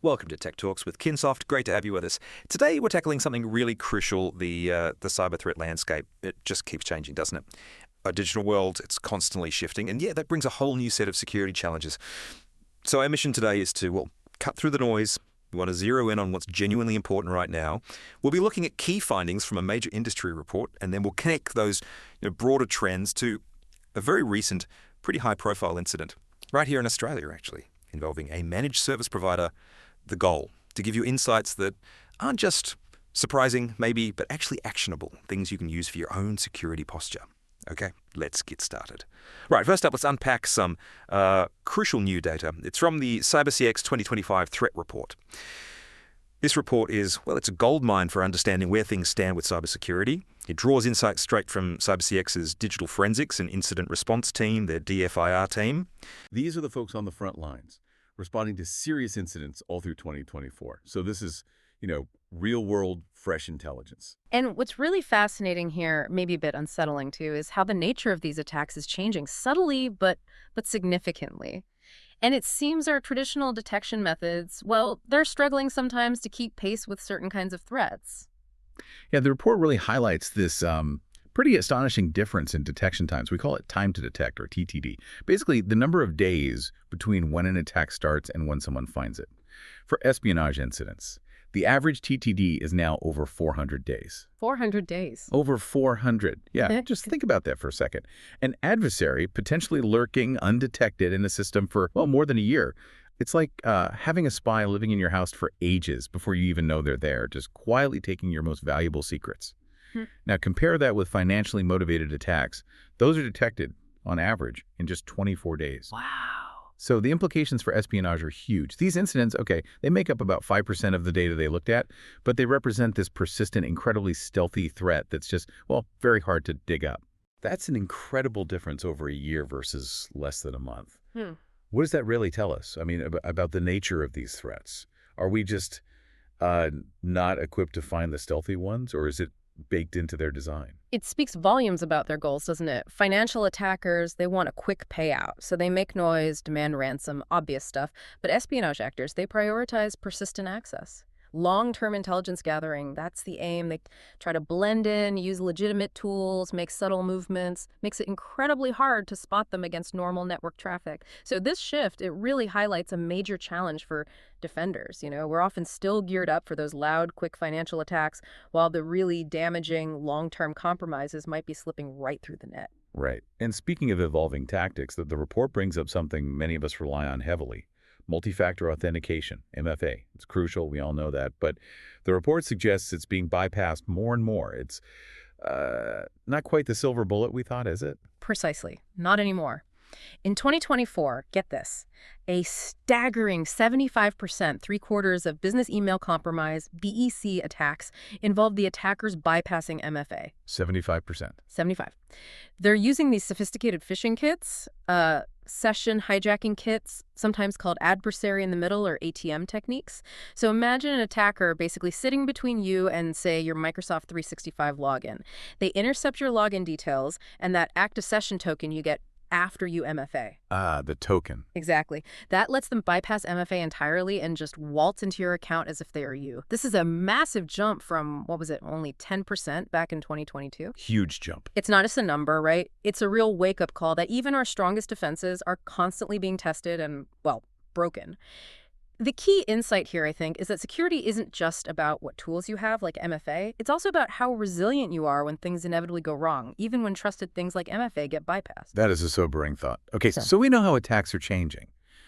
Welcome to Tech Talks with Kinsoft. Great to have you with us. Today we're tackling something really crucial, the cyber threat landscape. It just keeps changing, doesn't it? A digital world, it's constantly shifting, and yeah, that brings a whole new set of security challenges. So our mission today is to, cut through the noise. We want to zero in on what's genuinely important right now. We'll be looking at key findings from a major industry report, and then we'll connect those broader trends to a very recent, pretty high-profile incident, right here in Australia, actually, involving a managed service provider. The goal, to give you insights that aren't just surprising, maybe, but actually actionable, things you can use for your own security posture. Okay, let's get started. Right, first up, let's unpack some crucial new data. It's from the CyberCX 2025 Threat Report. This report is, it's a goldmine for understanding where things stand with cybersecurity. It draws insights straight from CyberCX's digital forensics and incident response team, their DFIR team. These are the folks on the front lines, responding to serious incidents all through 2024. So this is, real-world, fresh intelligence. And what's really fascinating here, maybe a bit unsettling too, is how the nature of these attacks is changing subtly but significantly. And it seems our traditional detection methods, they're struggling sometimes to keep pace with certain kinds of threats. Yeah, the report really highlights this pretty astonishing difference in detection times. We call it time to detect, or TTD. Basically, the number of days between when an attack starts and when someone finds it. For espionage incidents, the average TTD is now over 400 days. 400 days. Over 400. Yeah, just think about that for a second. An adversary potentially lurking undetected in the system for, more than a year. It's like having a spy living in your house for ages before you even know they're there, just quietly taking your most valuable secrets. Now, compare that with financially motivated attacks. Those are detected, on average, in just 24 days. Wow. So the implications for espionage are huge. These incidents, they make up about 5% of the data they looked at, but they represent this persistent, incredibly stealthy threat that's just, very hard to dig up. That's an incredible difference over a year versus less than a month. What does that really tell us? I mean, about the nature of these threats? Are we just not equipped to find the stealthy ones, or is it baked into their design? It speaks volumes about their goals, doesn't it? Financial attackers, they want a quick payout. So they make noise, demand ransom, obvious stuff. But espionage actors, they prioritize persistent access. Long-term intelligence gathering, that's the aim. They try to blend in, use legitimate tools, make subtle movements, makes it incredibly hard to spot them against normal network traffic. So this shift, it really highlights a major challenge for defenders. We're often still geared up for those loud, quick financial attacks, while the really damaging long-term compromises might be slipping right through the net. Right. And speaking of evolving tactics, the report brings up something many of us rely on heavily. Multi-factor authentication, MFA. It's crucial, we all know that, but the report suggests it's being bypassed more and more. It's not quite the silver bullet we thought, is it? Precisely. Not anymore. In 2024, get this, a staggering 75%, three-quarters of business email compromise, BEC attacks, involved the attackers bypassing MFA. 75%. 75. They're using these sophisticated phishing kits, session hijacking kits, sometimes called adversary in the middle or ATM techniques. So imagine an attacker basically sitting between you and, say, your Microsoft 365 login. They intercept your login details and that active session token you get after you MFA. The token. Exactly. That lets them bypass MFA entirely and just waltz into your account as if they are you. This is a massive jump from, only 10% back in 2022? Huge jump. It's not just a number, right? It's a real wake-up call that even our strongest defenses are constantly being tested and, broken. The key insight here, I think, is that security isn't just about what tools you have, like MFA. It's also about how resilient you are when things inevitably go wrong, even when trusted things like MFA get bypassed. That is a sobering thought. Okay, so we know how attacks are changing.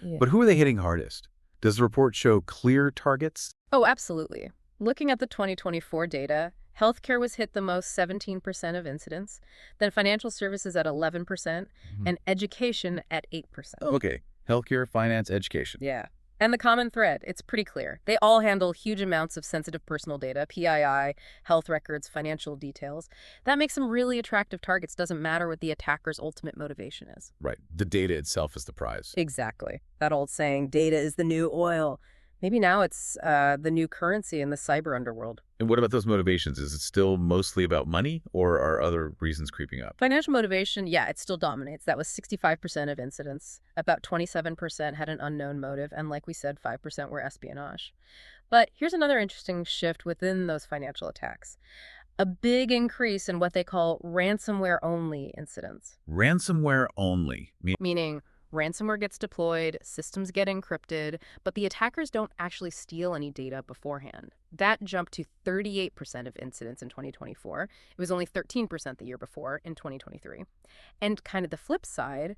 Yeah. But who are they hitting hardest? Does the report show clear targets? Oh, absolutely. Looking at the 2024 data, healthcare was hit the most, 17% of incidents, then financial services at 11%, and education at 8%. Okay, healthcare, finance, education. Yeah. And the common thread, it's pretty clear. They all handle huge amounts of sensitive personal data, PII, health records, financial details. That makes them really attractive targets. Doesn't matter what the attacker's ultimate motivation is. Right. The data itself is the prize. Exactly. That old saying, data is the new oil. Maybe now it's the new currency in the cyber underworld. And what about those motivations? Is it still mostly about money, or are other reasons creeping up? Financial motivation, yeah, it still dominates. That was 65% of incidents. About 27% had an unknown motive, and like we said, 5% were espionage. But here's another interesting shift within those financial attacks. A big increase in what they call ransomware-only incidents. Ransomware only. Meaning ransomware gets deployed, systems get encrypted, but the attackers don't actually steal any data beforehand. That jumped to 38% of incidents in 2024. It was only 13% the year before in 2023. And kind of the flip side,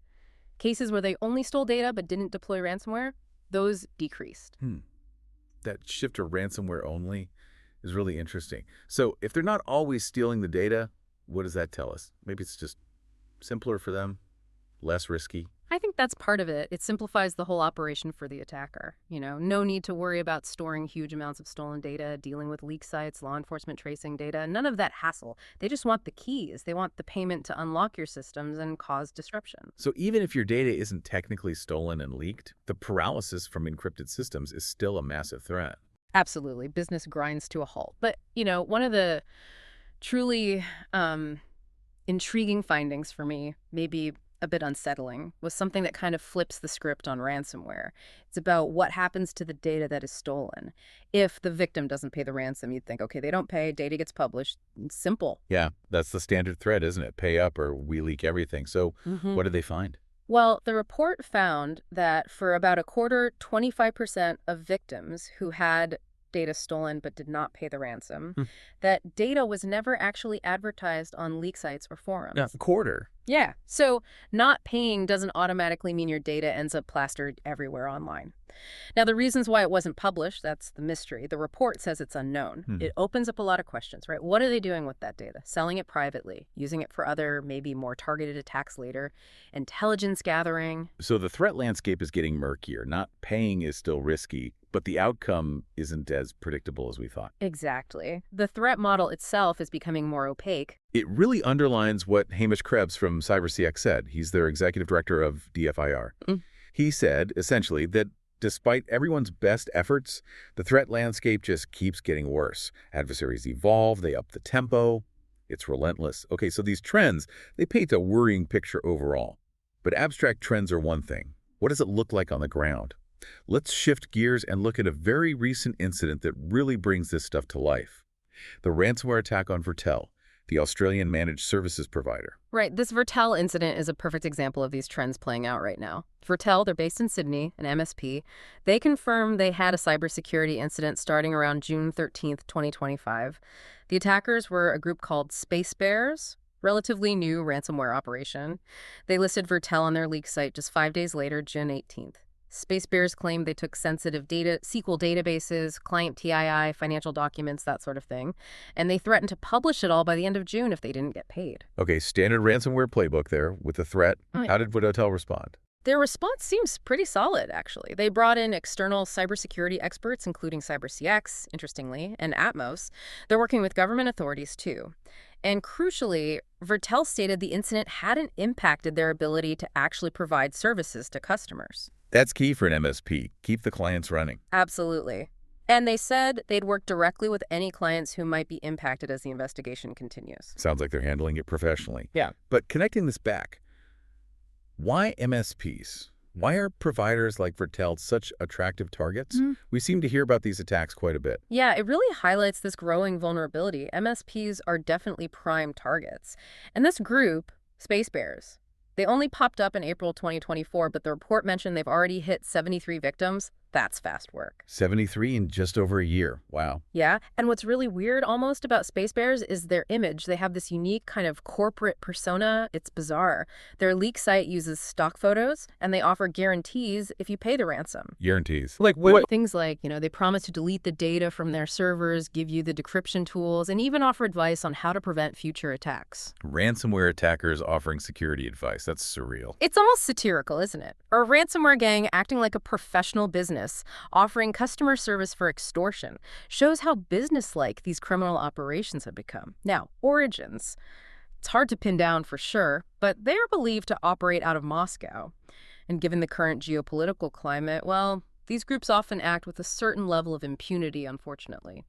cases where they only stole data but didn't deploy ransomware, those decreased. That shift to ransomware only is really interesting. So if they're not always stealing the data, what does that tell us? Maybe it's just simpler for them, less risky. I think that's part of it. It simplifies the whole operation for the attacker. No need to worry about storing huge amounts of stolen data, dealing with leak sites, law enforcement tracing data, none of that hassle. They just want the keys. They want the payment to unlock your systems and cause disruption. So even if your data isn't technically stolen and leaked, the paralysis from encrypted systems is still a massive threat. Absolutely. Business grinds to a halt. But, one of the truly intriguing findings for me, maybe a bit unsettling, was something that kind of flips the script on ransomware. It's about what happens to the data that is stolen. If the victim doesn't pay the ransom, you'd think, okay, they don't pay, data gets published. Simple. Yeah, that's the standard threat, isn't it? Pay up or we leak everything. So what did they find? Well, the report found that for about a quarter, 25% of victims who had data stolen but did not pay the ransom, that data was never actually advertised on leak sites or forums. Yeah, a quarter. Yeah, so not paying doesn't automatically mean your data ends up plastered everywhere online. Now, the reasons why it wasn't published, that's the mystery. The report says it's unknown. It opens up a lot of questions, right? What are they doing with that data? Selling it privately, using it for other, maybe more targeted attacks later, intelligence gathering. So the threat landscape is getting murkier. Not paying is still risky, but the outcome isn't as predictable as we thought. Exactly. The threat model itself is becoming more opaque. It really underlines what Hamish Krebs from CyberCX said. He's their executive director of DFIR. He said, essentially, that despite everyone's best efforts, the threat landscape just keeps getting worse. Adversaries evolve, they up the tempo. It's relentless. Okay, so these trends, they paint a worrying picture overall. But abstract trends are one thing. What does it look like on the ground? Let's shift gears and look at a very recent incident that really brings this stuff to life. The ransomware attack on Vertel, the Australian managed services provider. Right. This Vertel incident is a perfect example of these trends playing out right now. Vertel, they're based in Sydney, an MSP. They confirmed they had a cybersecurity incident starting around June 13th, 2025. The attackers were a group called Space Bears, relatively new ransomware operation. They listed Vertel on their leak site just 5 days later, June 18th. Space Bears claimed they took sensitive data, SQL databases, client PII, financial documents, that sort of thing, and they threatened to publish it all by the end of June if they didn't get paid. Okay, standard ransomware playbook there with the threat. How did Vertel respond? Their response seems pretty solid, actually. They brought in external cybersecurity experts, including CyberCX, interestingly, and Atmos. They're working with government authorities, too. And crucially, Vertel stated the incident hadn't impacted their ability to actually provide services to customers. That's key for an MSP. Keep the clients running. Absolutely. And they said they'd work directly with any clients who might be impacted as the investigation continues. Sounds like they're handling it professionally. Yeah. But connecting this back, why MSPs? Why are providers like Vertel such attractive targets? We seem to hear about these attacks quite a bit. Yeah, it really highlights this growing vulnerability. MSPs are definitely prime targets. And this group, Space Bears, they only popped up in April 2024, but the report mentioned they've already hit 73 victims. That's fast work. 73 in just over a year. Wow. Yeah, and what's really weird almost about Space Bears is their image. They have this unique kind of corporate persona. It's bizarre. Their leak site uses stock photos, and they offer guarantees if you pay the ransom. Guarantees. Like what? Things like, they promise to delete the data from their servers, give you the decryption tools, and even offer advice on how to prevent future attacks. Ransomware attackers offering security advice. That's surreal. It's almost satirical, isn't it? Or a ransomware gang acting like a professional business, offering customer service for extortion, shows how businesslike these criminal operations have become. Now, origins. It's hard to pin down for sure, but they are believed to operate out of Moscow. And given the current geopolitical climate, well, these groups often act with a certain level of impunity, unfortunately.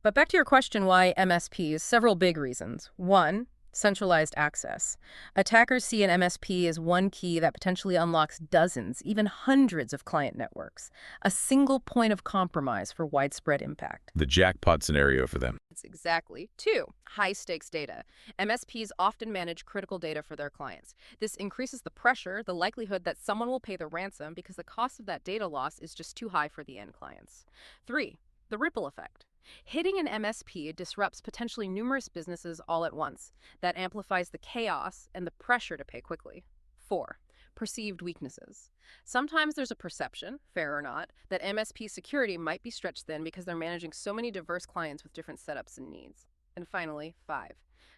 But back to your question, why MSPs? Several big reasons. One, centralized access. Attackers see an MSP as one key that potentially unlocks dozens, even hundreds of client networks. A single point of compromise for widespread impact. The jackpot scenario for them. That's exactly. Two, high-stakes data. MSPs often manage critical data for their clients. This increases the pressure, the likelihood that someone will pay the ransom because the cost of that data loss is just too high for the end clients. Three, the ripple effect. Hitting an MSP disrupts potentially numerous businesses all at once. That amplifies the chaos and the pressure to pay quickly. 4. Perceived weaknesses. Sometimes there's a perception, fair or not, that MSP security might be stretched thin because they're managing so many diverse clients with different setups and needs. And finally, 5.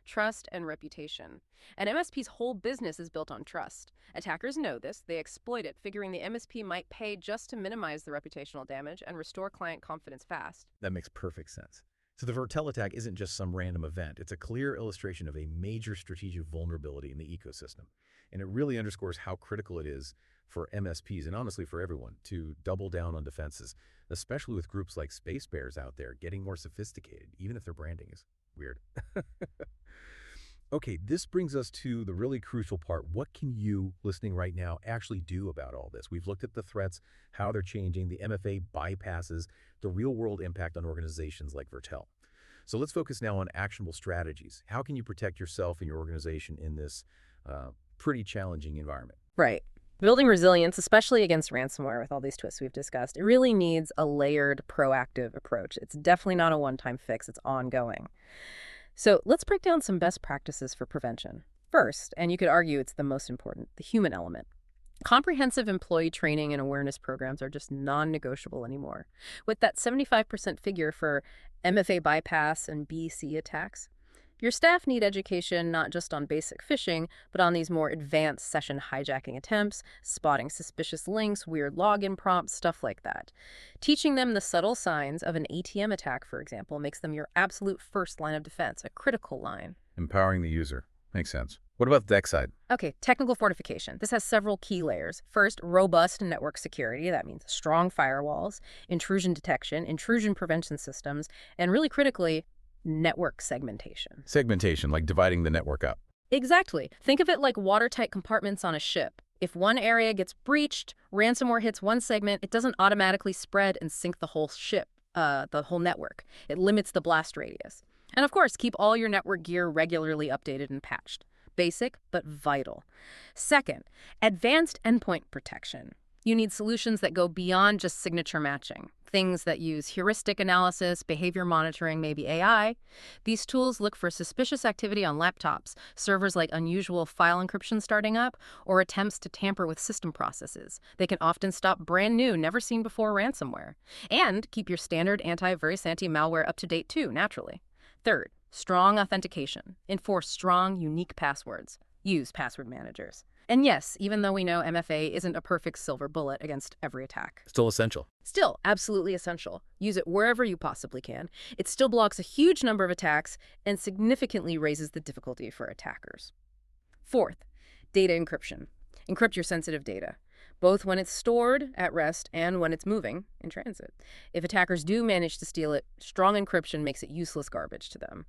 Trust and reputation. An MSP's whole business is built on trust. Attackers know this, they exploit it, figuring the MSP might pay just to minimize the reputational damage and restore client confidence fast. That makes perfect sense. So the Vertel attack isn't just some random event. It's a clear illustration of a major strategic vulnerability in the ecosystem. And it really underscores how critical it is for MSPs, and honestly for everyone, to double down on defenses, especially with groups like Space Bears out there getting more sophisticated, even if their branding is weird. Okay, this brings us to the really crucial part. What can you, listening right now, actually do about all this? We've looked at the threats, how they're changing, the MFA bypasses, the real-world impact on organizations like Vertel. So let's focus now on actionable strategies. How can you protect yourself and your organization in this pretty challenging environment? Right. Building resilience, especially against ransomware with all these twists we've discussed, it really needs a layered, proactive approach. It's definitely not a one-time fix. It's ongoing. So let's break down some best practices for prevention. First, and you could argue it's the most important, the human element. Comprehensive employee training and awareness programs are just non-negotiable anymore. With that 75% figure for MFA bypass and BC attacks, your staff need education not just on basic phishing, but on these more advanced session hijacking attempts, spotting suspicious links, weird login prompts, stuff like that. Teaching them the subtle signs of an ATM attack, for example, makes them your absolute first line of defense, a critical line. Empowering the user. Makes sense. What about the tech side? Okay, technical fortification. This has several key layers. First, robust network security. That means strong firewalls, intrusion detection, intrusion prevention systems, and really critically, network segmentation. Segmentation, like dividing the network up. Exactly. Think of it like watertight compartments on a ship. If one area gets breached, ransomware hits one segment, it doesn't automatically spread and sink the whole ship, the whole network. It limits the blast radius. And of course, keep all your network gear regularly updated and patched. Basic, but vital. Second, advanced endpoint protection. You need solutions that go beyond just signature matching. Things that use heuristic analysis, behavior monitoring, maybe AI. These tools look for suspicious activity on laptops, servers like unusual file encryption starting up, or attempts to tamper with system processes. They can often stop brand new, never seen before ransomware. And keep your standard antivirus, anti-malware up to date too, naturally. Third, strong authentication. Enforce strong, unique passwords. Use password managers. And yes, even though we know MFA isn't a perfect silver bullet against every attack. Still essential. Still absolutely essential. Use it wherever you possibly can. It still blocks a huge number of attacks and significantly raises the difficulty for attackers. Fourth, data encryption. Encrypt your sensitive data, both when it's stored at rest and when it's moving in transit. If attackers do manage to steal it, strong encryption makes it useless garbage to them.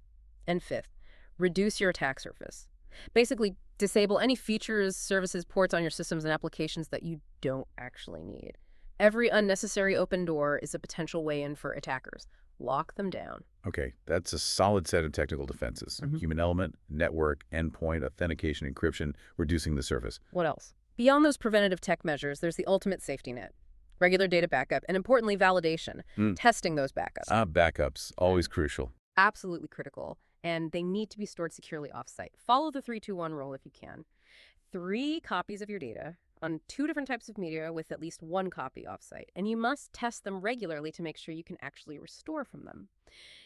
And fifth, reduce your attack surface. Basically, disable any features, services, ports on your systems and applications that you don't actually need. Every unnecessary open door is a potential way in for attackers. Lock them down. Okay, that's a solid set of technical defenses. Human element, network, endpoint, authentication, encryption, reducing the surface. What else? Beyond those preventative tech measures, there's the ultimate safety net. Regular data backup, and importantly, validation. Testing those backups. Backups, always crucial. Absolutely critical. And they need to be stored securely off-site. Follow the 3-2-1 rule if you can. 3 copies of your data on 2 different types of media with at least 1 copy off-site. And you must test them regularly to make sure you can actually restore from them.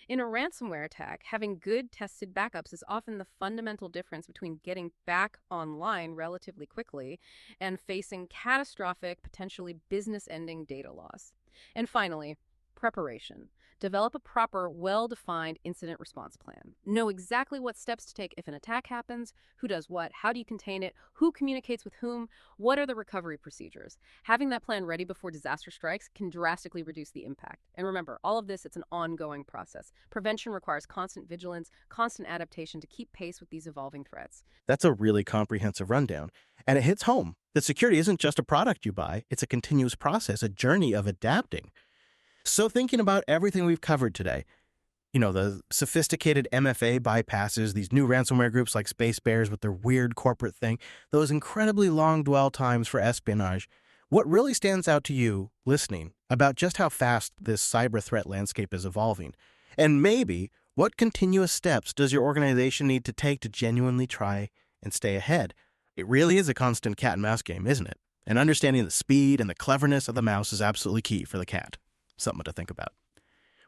In a ransomware attack, having good tested backups is often the fundamental difference between getting back online relatively quickly and facing catastrophic, potentially business-ending data loss. And finally, preparation. Develop a proper, well-defined incident response plan. Know exactly what steps to take if an attack happens, who does what, how do you contain it, who communicates with whom, what are the recovery procedures. Having that plan ready before disaster strikes can drastically reduce the impact. And remember, all of this, it's an ongoing process. Prevention requires constant vigilance, constant adaptation to keep pace with these evolving threats. That's a really comprehensive rundown. And it hits home that security isn't just a product you buy, it's a continuous process, a journey of adapting. So thinking about everything we've covered today, the sophisticated MFA bypasses, these new ransomware groups like Space Bears with their weird corporate thing, those incredibly long dwell times for espionage, what really stands out to you, listening, about just how fast this cyber threat landscape is evolving? And maybe, what continuous steps does your organization need to take to genuinely try and stay ahead? It really is a constant cat and mouse game, isn't it? And understanding the speed and the cleverness of the mouse is absolutely key for the cat. Something to think about.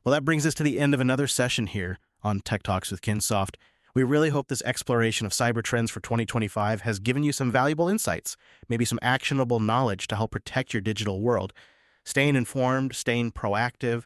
Well, that brings us to the end of another session here on Tech Talks with Kinsoft. We really hope this exploration of cyber trends for 2025 has given you some valuable insights, maybe some actionable knowledge to help protect your digital world. Staying informed, staying proactive,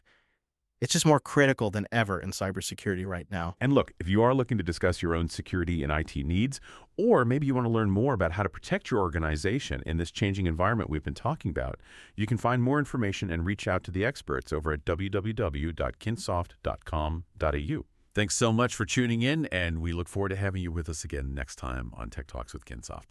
it's just more critical than ever in cybersecurity right now. And look, if you are looking to discuss your own security and IT needs, or maybe you want to learn more about how to protect your organization in this changing environment we've been talking about, you can find more information and reach out to the experts over at www.kinsoft.com.au. Thanks so much for tuning in, and we look forward to having you with us again next time on Tech Talks with Kinsoft.